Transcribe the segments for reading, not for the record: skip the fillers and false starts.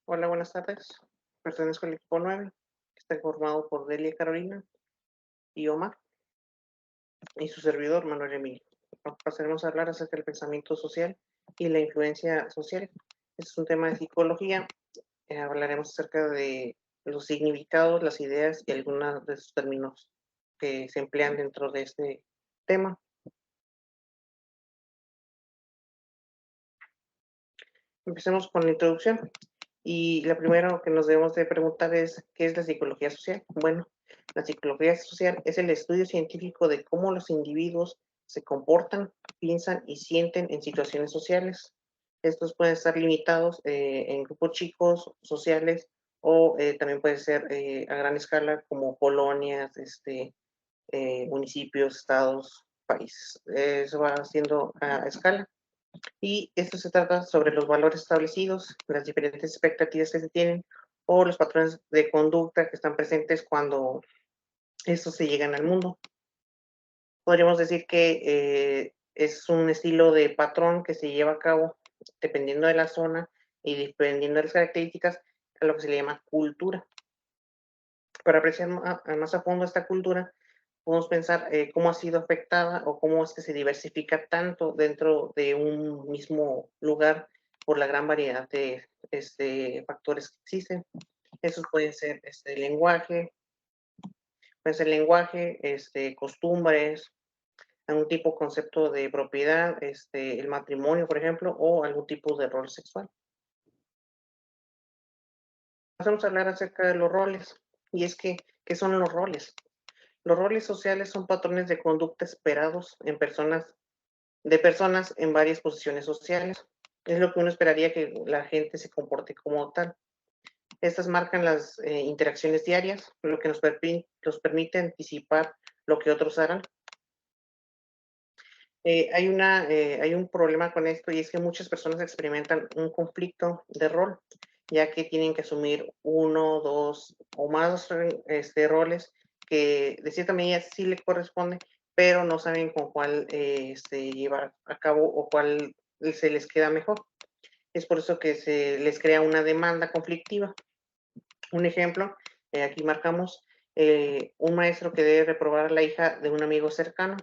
Hola, buenas tardes. Pertenezco al equipo 9, que está formado por Delia Carolina y Omar, y su servidor Manuel Emilio. Pasaremos a hablar acerca del pensamiento social y la influencia social. Este es un tema de psicología. Hablaremos acerca de los significados, las ideas y algunos de sus términos que se emplean dentro de este tema. Empecemos con la introducción. Y la primera que nos debemos de preguntar es, ¿qué es la psicología social? Bueno, la psicología social es el estudio científico de cómo los individuos se comportan, piensan y sienten en situaciones sociales. Estos pueden estar limitados en grupos chicos, sociales, o también puede ser a gran escala como colonias, municipios, estados, países. Eso va siendo a escala. Y esto se trata sobre los valores establecidos, las diferentes expectativas que se tienen o los patrones de conducta que están presentes cuando estos se llegan al mundo. Podríamos decir que es un estilo de patrón que se lleva a cabo dependiendo de la zona y dependiendo de las características, a lo que se le llama cultura. Para apreciar más a fondo esta cultura, podemos pensar cómo ha sido afectada o cómo es que se diversifica tanto dentro de un mismo lugar por la gran variedad de factores que existen. Esos pueden ser lenguaje, costumbres, algún tipo de concepto de propiedad, el matrimonio, por ejemplo, o algún tipo de rol sexual. Vamos a hablar acerca de los roles. Y es que, ¿qué son los roles? Los roles sociales son patrones de conducta esperados de personas en varias posiciones sociales. Es lo que uno esperaría que la gente se comporte como tal. Estas marcan las interacciones diarias, lo que nos permite anticipar lo que otros harán. Hay un problema con esto y es que muchas personas experimentan un conflicto de rol, ya que tienen que asumir uno, dos o más roles que de cierta medida sí le corresponde, pero no saben con cuál llevar a cabo o cuál se les queda mejor. Es por eso que se les crea una demanda conflictiva. Un ejemplo, aquí marcamos un maestro que debe reprobar a la hija de un amigo cercano,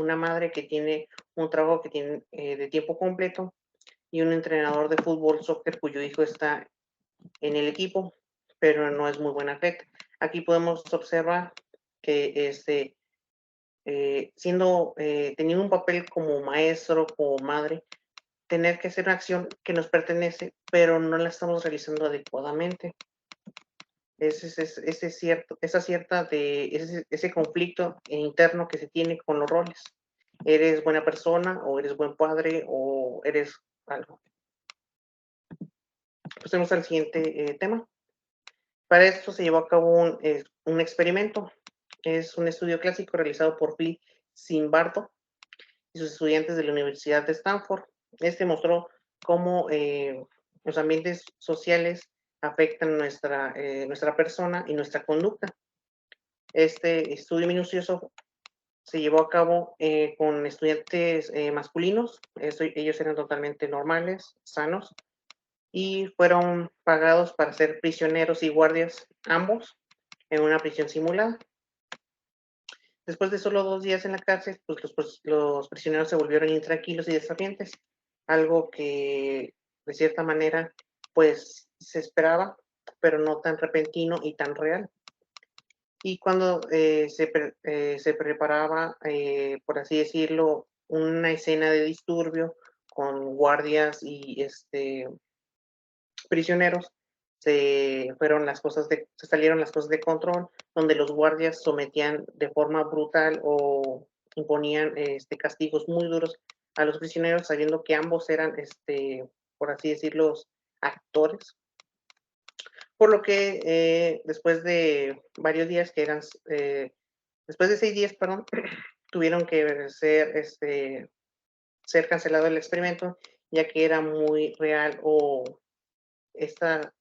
una madre que tiene un trabajo que tiene de tiempo completo y un entrenador de fútbol, soccer cuyo hijo está en el equipo, pero no es muy buena atleta. Aquí podemos observar que teniendo un papel como maestro, como madre, tener que hacer una acción que nos pertenece, pero no la estamos realizando adecuadamente. Ese conflicto interno que se tiene con los roles. ¿Eres buena persona o eres buen padre o eres algo? Pasemos al siguiente tema. Para esto se llevó a cabo un experimento. Es un estudio clásico realizado por Philip Zimbardo y sus estudiantes de la Universidad de Stanford. Este mostró cómo los ambientes sociales afectan nuestra persona y nuestra conducta. Este estudio minucioso se llevó a cabo con estudiantes masculinos. Ellos eran totalmente normales, sanos, y fueron pagados para ser prisioneros y guardias, ambos, en una prisión simulada. Después de solo 2 días en la cárcel, pues los prisioneros se volvieron intranquilos y desafiantes, algo que de cierta manera pues se esperaba, pero no tan repentino y tan real. Y cuando se preparaba, por así decirlo, una escena de disturbio con guardias y prisioneros, se salieron las cosas de control, donde los guardias sometían de forma brutal o imponían castigos muy duros a los prisioneros, sabiendo que ambos eran, por así decirlo, actores. Por lo que después de varios días, después de 6 días, perdón, tuvieron que ser cancelado el experimento, ya que era muy real o esta,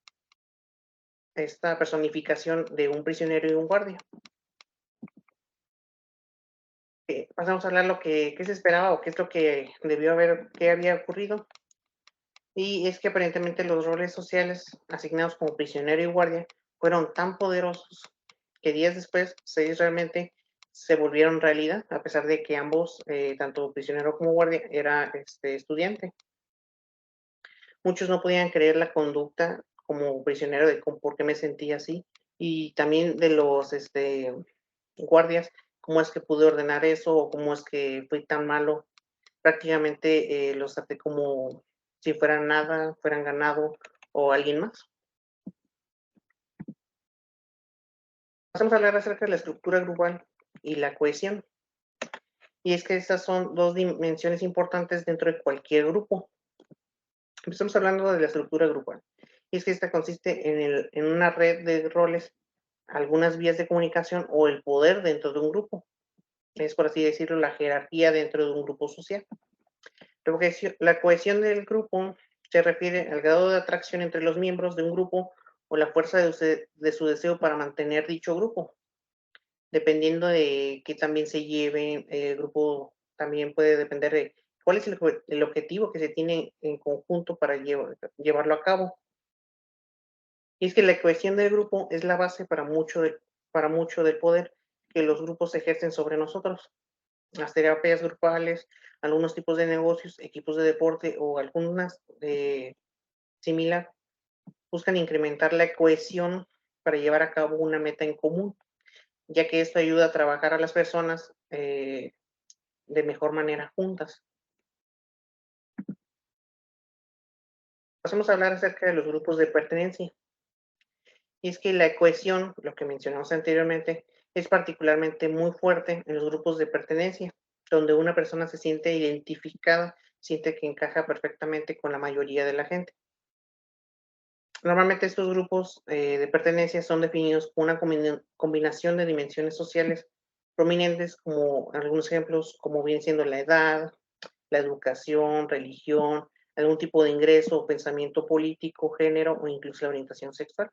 esta personificación de un prisionero y un guardia. Pasamos a hablar qué se esperaba o qué es lo que qué había ocurrido. Y es que aparentemente los roles sociales asignados como prisionero y guardia fueron tan poderosos que días después 6 realmente se volvieron realidad, a pesar de que ambos, tanto prisionero como guardia, era, estudiante. Muchos no podían creer la conducta como prisionero de por qué me sentía así, y también de los, guardias, cómo es que pude ordenar eso, o cómo es que fui tan malo. Prácticamente, los traté como si fueran nada, fueran ganado o alguien más. Pasemos a hablar acerca de la estructura grupal y la cohesión. Y es que estas son 2 dimensiones importantes dentro de cualquier grupo. Empezamos hablando de la estructura grupal. Y es que esta consiste en una red de roles, algunas vías de comunicación o el poder dentro de un grupo. Es, por así decirlo, la jerarquía dentro de un grupo social. La cohesión del grupo se refiere al grado de atracción entre los miembros de un grupo o la fuerza de su deseo para mantener dicho grupo. Dependiendo de que también se lleven, el grupo también puede depender de cuál es el objetivo que se tiene en conjunto para llevarlo a cabo. Y es que la cohesión del grupo es la base para mucho del poder que los grupos ejercen sobre nosotros. Las terapias grupales, algunos tipos de negocios, equipos de deporte o algunas similar, buscan incrementar la cohesión para llevar a cabo una meta en común, ya que esto ayuda a trabajar a las personas de mejor manera juntas. Pasemos a hablar acerca de los grupos de pertenencia. Y es que la cohesión, lo que mencionamos anteriormente, es particularmente muy fuerte en los grupos de pertenencia, donde una persona se siente identificada, siente que encaja perfectamente con la mayoría de la gente. Normalmente estos grupos de pertenencia son definidos por una combinación de dimensiones sociales prominentes, como algunos ejemplos, como bien siendo la edad, la educación, religión, algún tipo de ingreso o pensamiento político, género o incluso la orientación sexual.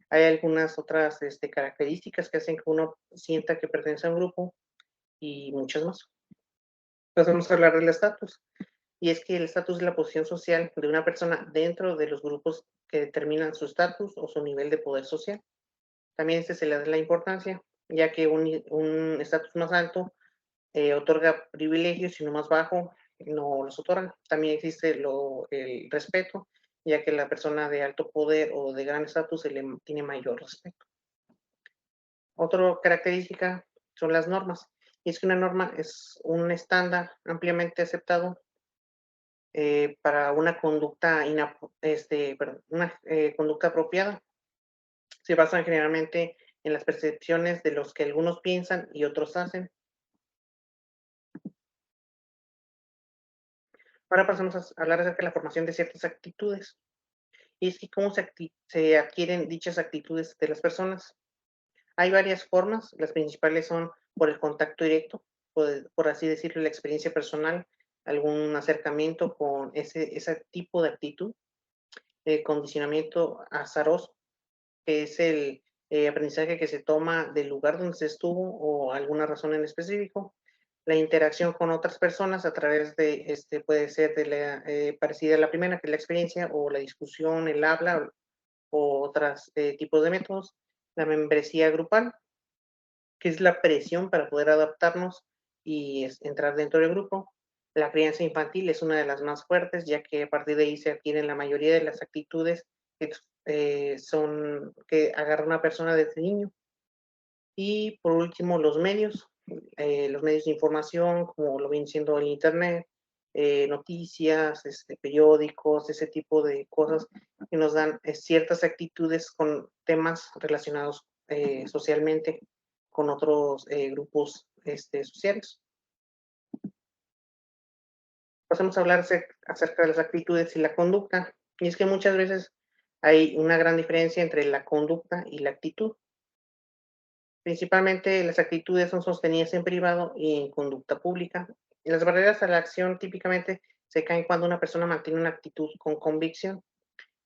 Hay algunas otras características que hacen que uno sienta que pertenece a un grupo y muchas más. Pasamos a hablar del estatus. Y es que el estatus es la posición social de una persona dentro de los grupos que determinan su estatus o su nivel de poder social. También se le da la importancia, ya que un estatus más alto otorga privilegios y uno más bajo no los otorga. También existe el respeto, ya que la persona de alto poder o de gran estatus se le tiene mayor respeto. Otra característica son las normas. Y es que una norma es un estándar ampliamente aceptado para una conducta, una conducta apropiada. Se basan generalmente en las percepciones de los que algunos piensan y otros hacen. Ahora pasamos a hablar acerca de la formación de ciertas actitudes. Y es que cómo se adquieren dichas actitudes de las personas. Hay varias formas, las principales son por el contacto directo, por así decirlo, la experiencia personal, algún acercamiento con ese tipo de actitud, el condicionamiento azaroso, que es el aprendizaje que se toma del lugar donde se estuvo o alguna razón en específico. La interacción con otras personas a través de, puede ser de parecida a la primera, que es la experiencia, o la discusión, el habla, o otros tipos de métodos. La membresía grupal, que es la presión para poder adaptarnos y entrar dentro del grupo. La crianza infantil es una de las más fuertes, ya que a partir de ahí se adquieren la mayoría de las actitudes que que agarra una persona desde niño. Y por último, los medios de información, como lo viene siendo el Internet, noticias, periódicos, ese tipo de cosas que nos dan ciertas actitudes con temas relacionados socialmente con otros grupos sociales. Pasemos a hablar acerca de las actitudes y la conducta. Y es que muchas veces hay una gran diferencia entre la conducta y la actitud. Principalmente las actitudes son sostenidas en privado y en conducta pública. Y las barreras a la acción típicamente se caen cuando una persona mantiene una actitud con convicción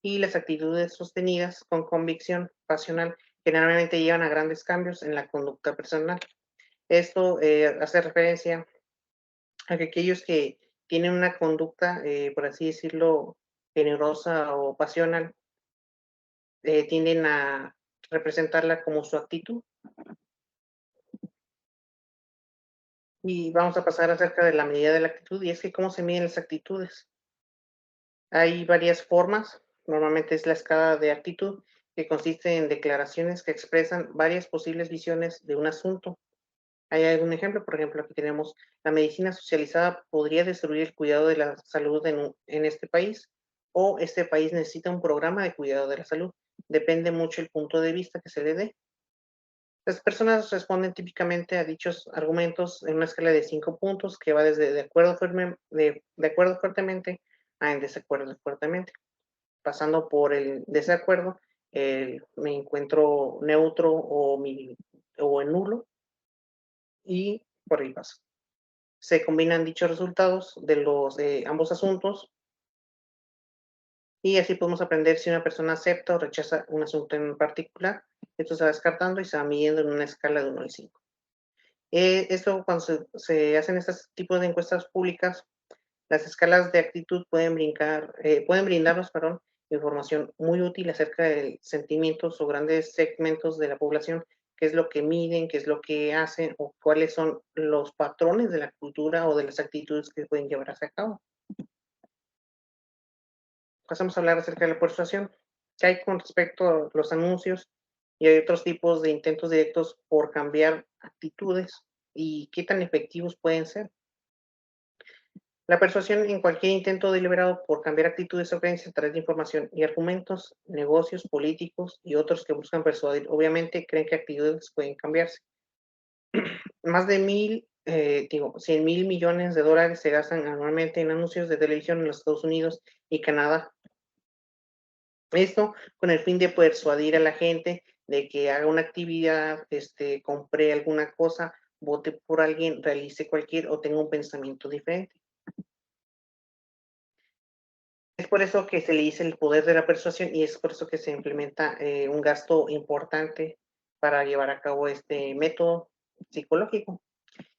y las actitudes sostenidas con convicción pasional generalmente llevan a grandes cambios en la conducta personal. Esto hace referencia a que aquellos que tienen una conducta, por así decirlo, generosa o pasional, tienden a representarla como su actitud. Y vamos a pasar acerca de la medida de la actitud, y es que cómo se miden las actitudes. Hay varias formas, normalmente es la escala de actitud, que consiste en declaraciones que expresan varias posibles visiones de un asunto. Hay algún ejemplo, por ejemplo, aquí tenemos la medicina socializada podría destruir el cuidado de la salud en este país, o este país necesita un programa de cuidado de la salud. Depende mucho el punto de vista que se le dé. Las personas responden típicamente a dichos argumentos en una escala de 5 puntos que va desde de acuerdo fuertemente a en desacuerdo fuertemente. Pasando por el desacuerdo, me encuentro neutro o en nulo, y por ahí paso. Se combinan dichos resultados de los de ambos asuntos, y así podemos aprender si una persona acepta o rechaza un asunto en particular. Esto se va descartando y se va midiendo en una escala de 1 al 5. Esto cuando se hacen estos tipos de encuestas públicas, las escalas de actitud pueden brindarnos, perdón, información muy útil acerca de sentimientos o grandes segmentos de la población, qué es lo que miden, qué es lo que hacen o cuáles son los patrones de la cultura o de las actitudes que pueden llevarse a cabo. Pasamos a hablar acerca de la persuasión. ¿Qué hay con respecto a los anuncios? Y hay otros tipos de intentos directos por cambiar actitudes y qué tan efectivos pueden ser. La persuasión en cualquier intento deliberado por cambiar actitudes o creencias a través de información y argumentos, negocios, políticos y otros que buscan persuadir, obviamente creen que actitudes pueden cambiarse. Más de 100,000 millones de dólares se gastan anualmente en anuncios de televisión en los Estados Unidos y Canadá. Esto con el fin de persuadir a la gente de que haga una actividad, compre alguna cosa, vote por alguien, realice cualquier o tenga un pensamiento diferente. Es por eso que se le dice el poder de la persuasión y es por eso que se implementa un gasto importante para llevar a cabo este método psicológico.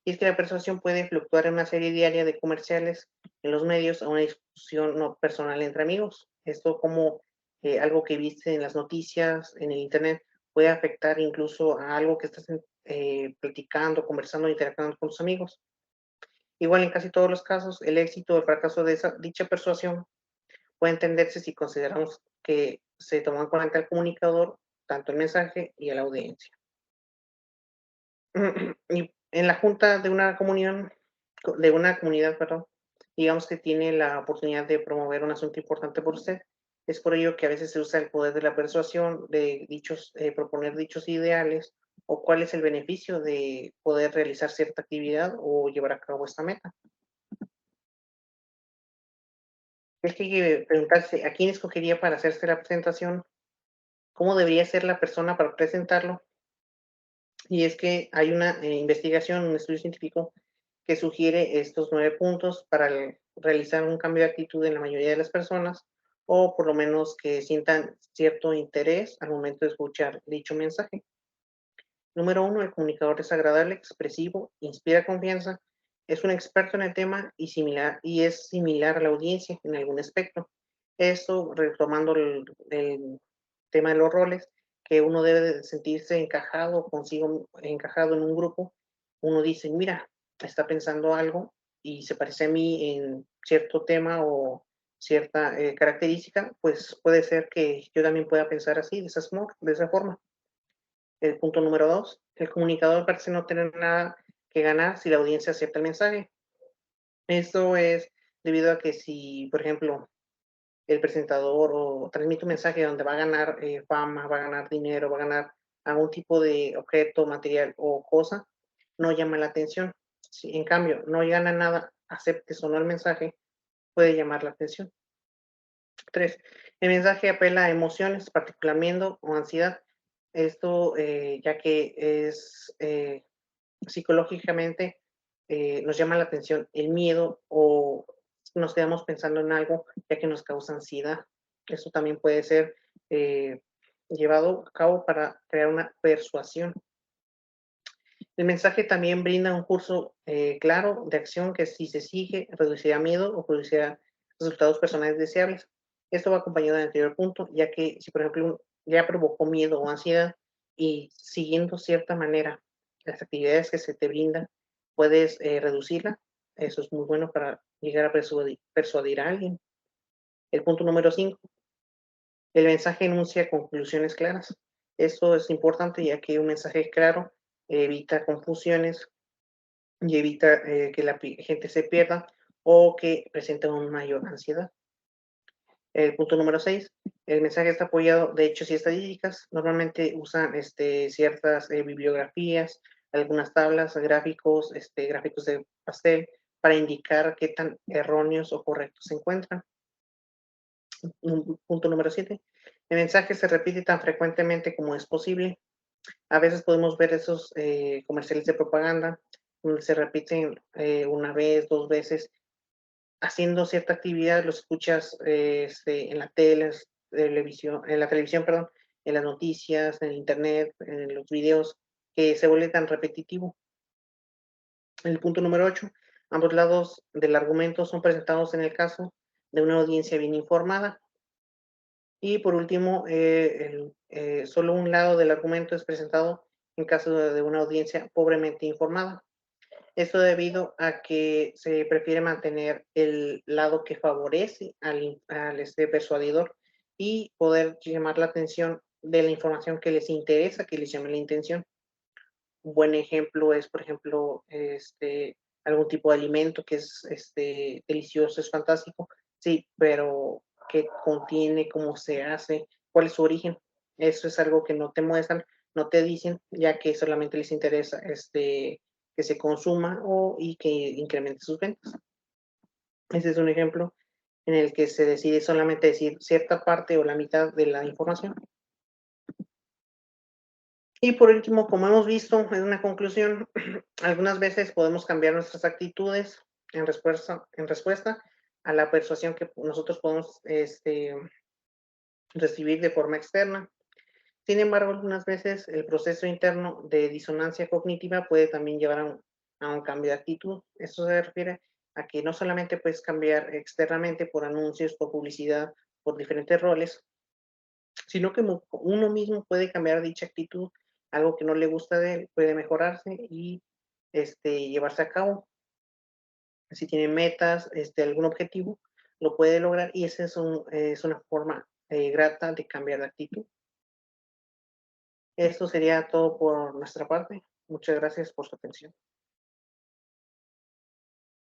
Y es que la persuasión puede fluctuar en una serie diaria de comerciales en los medios a una discusión no personal entre amigos. Esto como algo que viste en las noticias, en el internet, puede afectar incluso a algo que estás platicando, conversando, interactuando con tus amigos. Igual en casi todos los casos, el éxito o el fracaso de dicha persuasión puede entenderse si consideramos que se tomó en cuenta el comunicador, tanto el mensaje y a la audiencia. Y en la junta de una de una comunidad, perdón, digamos que tiene la oportunidad de promover un asunto importante por usted. Es por ello que a veces se usa el poder de la persuasión, de proponer dichos ideales, o cuál es el beneficio de poder realizar cierta actividad o llevar a cabo esta meta. Es que hay que preguntarse a quién escogería para hacerse la presentación, cómo debería ser la persona para presentarlo. Y es que hay una investigación, un estudio científico que sugiere estos 9 puntos para realizar un cambio de actitud en la mayoría de las personas, o por lo menos que sientan cierto interés al momento de escuchar dicho mensaje. Número 1, el comunicador es agradable, expresivo, inspira confianza, es un experto en el tema y es similar a la audiencia en algún aspecto. Esto, retomando el tema de los roles, que uno debe de sentirse encajado en un grupo. Uno dice, mira, está pensando algo y se parece a mí en cierto tema o cierta característica, pues puede ser que yo también pueda pensar así, de esa forma. El punto número 2, el comunicador parece no tener nada que ganar si la audiencia acepta el mensaje. Esto es debido a que si, por ejemplo, el presentador o transmite un mensaje donde va a ganar fama, va a ganar dinero, va a ganar algún tipo de objeto, material o cosa, no llama la atención. Si en cambio no gana nada, aceptes o no el mensaje, puede llamar la atención. 3, el mensaje apela a emociones, particularmente miedo o ansiedad. Esto ya que es psicológicamente nos llama la atención el miedo o nos quedamos pensando en algo ya que nos causa ansiedad. Eso también puede ser eh, llevado a cabo para crear una persuasión. El mensaje también brinda un curso claro de acción que si se sigue reducirá miedo o producirá resultados personales deseables. Esto va acompañado del anterior punto, ya que si, por ejemplo, ya provocó miedo o ansiedad y siguiendo cierta manera las actividades que se te brindan, puedes reducirla. Eso es muy bueno para llegar a persuadir a alguien. El punto número 5, el mensaje enuncia conclusiones claras. Esto es importante ya que un mensaje claro evita confusiones y evita que la gente se pierda o que presente una mayor ansiedad. El punto número 6, el mensaje está apoyado de hechos y estadísticas. Normalmente usan ciertas bibliografías, algunas tablas, gráficos, gráficos de pastel, para indicar qué tan erróneos o correctos se encuentran. Punto número 7, el mensaje se repite tan frecuentemente como es posible. A veces podemos ver esos comerciales de propaganda donde se repiten una vez, dos veces, haciendo cierta actividad, lo escuchas en la en la televisión, perdón, en las noticias, en el internet, en los videos, que se vuelve tan repetitivo. El punto número 8, ambos lados del argumento son presentados en el caso de una audiencia bien informada. Y por último, solo un lado del argumento es presentado en caso de una audiencia pobremente informada. Esto debido a que se prefiere mantener el lado que favorece al persuadidor y poder llamar la atención de la información que les interesa que les llame la intención. Un buen ejemplo es, por ejemplo, algún tipo de alimento que es delicioso, es fantástico, sí, pero ¿qué contiene, cómo se hace, cuál es su origen? Eso es algo que no te muestran, no te dicen, ya que solamente les interesa que se consuma y que incremente sus ventas. Ese es un ejemplo en el que se decide solamente decir cierta parte o la mitad de la información. Y por último, como hemos visto, en una conclusión, algunas veces podemos cambiar nuestras actitudes en respuesta a la persuasión que nosotros podemos recibir de forma externa. Sin embargo, algunas veces el proceso interno de disonancia cognitiva puede también llevar a un cambio de actitud. Esto se refiere a que no solamente puedes cambiar externamente por anuncios, por publicidad, por diferentes roles, sino que uno mismo puede cambiar dicha actitud, algo que no le gusta de él, puede mejorarse y llevarse a cabo. Si tiene metas, algún objetivo, lo puede lograr y esa es una forma grata de cambiar de actitud. Esto sería todo por nuestra parte. Muchas gracias por su atención.